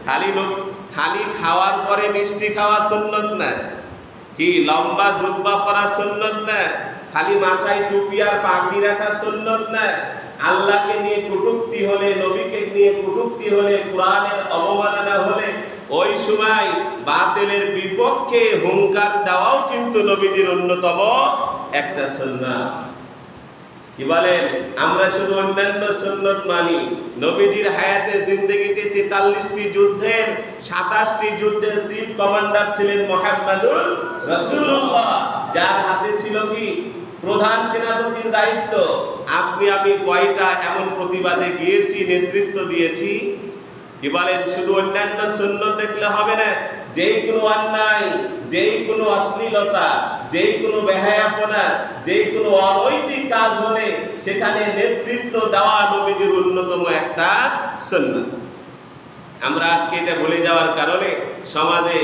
খালি খাওয়ার পরে মিষ্টি খাওয়া সুন্নত না, কি লম্বা জুব্বা পরা সুন্নত না, খালি মাথায় টুপি আর পাগড়ি রাখা সুন্নত না। আল্লাহকে নিয়ে কটূক্তি হলে, নবীকে নিয়ে কটূক্তি হলে, কোরআনের অবমাননা হলে ওই সময় বাতিলের বিপক্ষে হুঙ্কার দেওয়াও কিন্তু নবীজির অন্যতম একটা সুন্নাত। কি বলেন? আমরা শুধু অন্যান্য সুন্নত মানি। নবীজির হায়াতে জিন্দেগিতে 43টি যুদ্ধের 27টি যুদ্ধের চিফ কমান্ডার ছিলেন মুহাম্মাদুর রাসূলুল্লাহ, যার হাতে ছিল কি প্রধান সেনাপতির দায়িত্ব। আপনি আমি কয়টা এমন প্রতিবাদে গিয়েছি, নেতৃত্ব দিয়েছি? কি বলেন? শুধু অন্যান্য সুন্নত দেখলে হবে না। যেই কোনো অন্যায়, যেই কোনো অশ্লীলতা, যেই কোনো বেহায়াপনা, যেই কোনো অনৈতিক কাজ হলে সেখানে নেতৃত্ব দেওয়া নবীজির অন্যতম একটা সুন্নাত। আমরা আজকে এটা ভুলে যাওয়ার কারণে সমাজে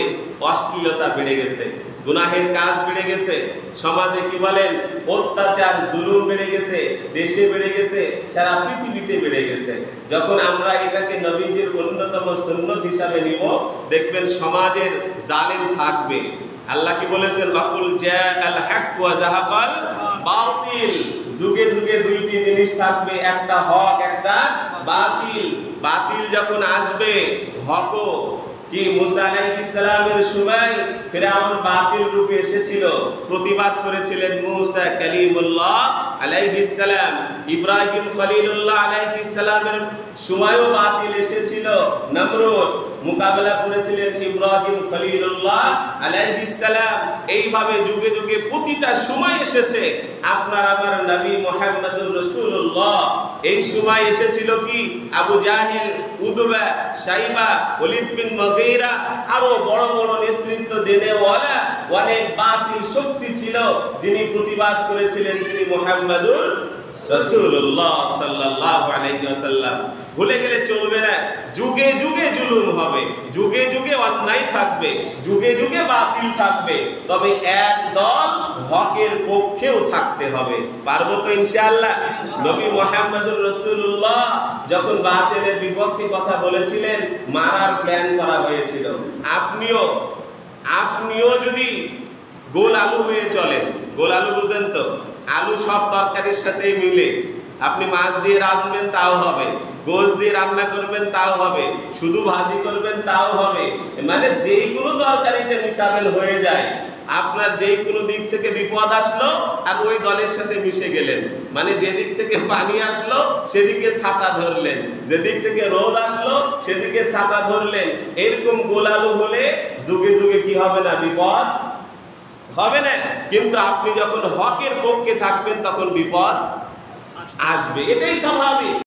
অশ্লীলতা বেড়ে গেছে, গুনাহের কাজ বেড়ে গেছে, সমাজে কি বলেন অত্যাচার জুলুম বেড়ে গেছে, দেশে বেড়ে গেছে, সারা পৃথিবীতে বেড়ে গেছে। যখন আমরা এটাকে নবীজির অন্যতম সুন্নত হিসাবে নিব, দেখবেন সমাজের জালেম থাকবে। আল্লাহ কি বলেছেন? ওয়াকুল জাআল হক ওয়া যাহাকাল বাতিল। যুগে যুগে দুইটি জিনিস থাকবে, একটা হক, একটা বাতিল। বাতিল যখন আসবে, হকও কি মুসা আলাইহিস সালামের সময় ফিরআউন বাতিল রূপে এসেছিল, প্রতিবাদ করেছিলেন মুসা কালিমুল্লাহ আলাইহিস সালাম। ইব্রাহিম খলিলুল্লাহ আলাইহিস সালামের সময়ও বাতিল এসেছিল, নমরুদ মোকাবেলা করেছিলেন ইব্রাহিম খলিলুল্লাহ আলাইহিস সালাম। এইভাবে যুগে যুগে প্রতিটা সময় এসেছে। আপনার আমার নবী মুহাম্মদুর রাসূলুল্লাহ এই সময় এসেছিল কি আবু জাহেল, উতবা, শাইবা, ওলীদ বিন মুগীরা, আরো বড় বড় নেতৃত্ব দেনেওয়ালা অনেক বাতিল শক্তি ছিল, যিনি প্রতিবাদ করেছিলেন তিনি মুহাম্মদুর রাসূলুল্লাহ সাল্লাল্লাহু আলাইহি ওয়াসাল্লাম। ভুলে গেলে চলবে না। যুগে যুগে জুলুম হবে, যুগে যুগে অন্যায় থাকবে, যুগে যুগে বাতিল থাকবে, তবে এক দল হকের পক্ষেও থাকতে হবে। পারবো তো ইনশাআল্লাহ? নবী মুহাম্মদুর রাসূলুল্লাহ যখন বাতিলের বিপক্ষে কথা বলেছিলেন, মারার প্ল্যান করা হয়েছিল। আপনিও যদি গোল আলু হয়ে চলেন, গোল আলু বুঝেন তো? আলু সব তরকারির সাথে মিলে। আপনি মাছ দিয়ে রাঁধবেন তাও হবে, গোশ দিয়ে রান্না করবেন তাও হবে, শুধু ভাজি করবেন তাও হবে, মানে যেই কোনো তরকারিতে মিশাবেল হয়ে যায়। আপনার যেই কোনো দিক থেকে বিপদ আসলো আর ওই দলের সাথে মিশে গেলেন, মানে যেদিক থেকে পানি আসলো সেদিকে ছাতা ধরলেন, যেদিক থেকে রোদ আসলো সেদিকে ছাতা ধরলেন। এরকম গোলালু হলে যুগে যুগে কি হবে না? বিপদ হবে না। কিন্তু আপনি যখন হকের পক্ষে থাকবেন তখন বিপদ আসবে, এটাই স্বাভাবিক।